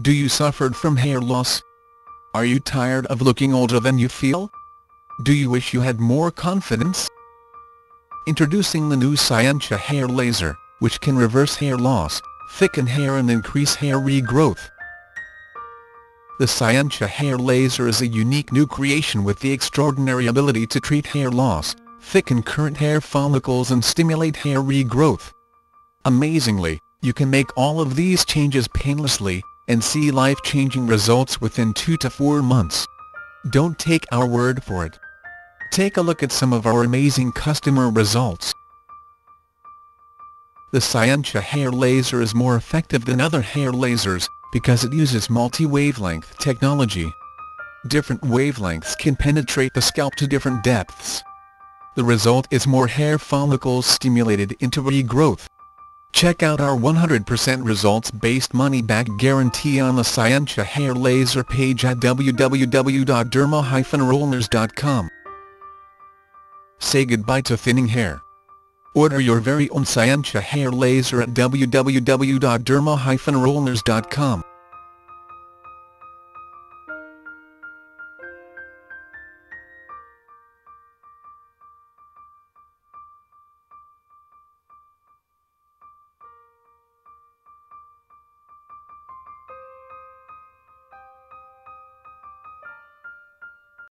Do you suffered from hair loss? Are you tired of looking older than you feel? Do you wish you had more confidence? Introducing the new Scientia Hair Laser, which can reverse hair loss, thicken hair and increase hair regrowth. The Scientia Hair Laser is a unique new creation with the extraordinary ability to treat hair loss, thicken current hair follicles and stimulate hair regrowth. Amazingly, you can make all of these changes painlessly, and see life-changing results within 2 to 4 months. Don't take our word for it. Take a look at some of our amazing customer results. The Scientia Hair Laser is more effective than other hair lasers, because it uses multi-wavelength technology. Different wavelengths can penetrate the scalp to different depths. The result is more hair follicles stimulated into regrowth. Check out our 100% results-based money-back guarantee on the Scientia Hair Laser page at www.derma-rollers.com. Say goodbye to thinning hair. Order your very own Scientia Hair Laser at www.derma-rollers.com.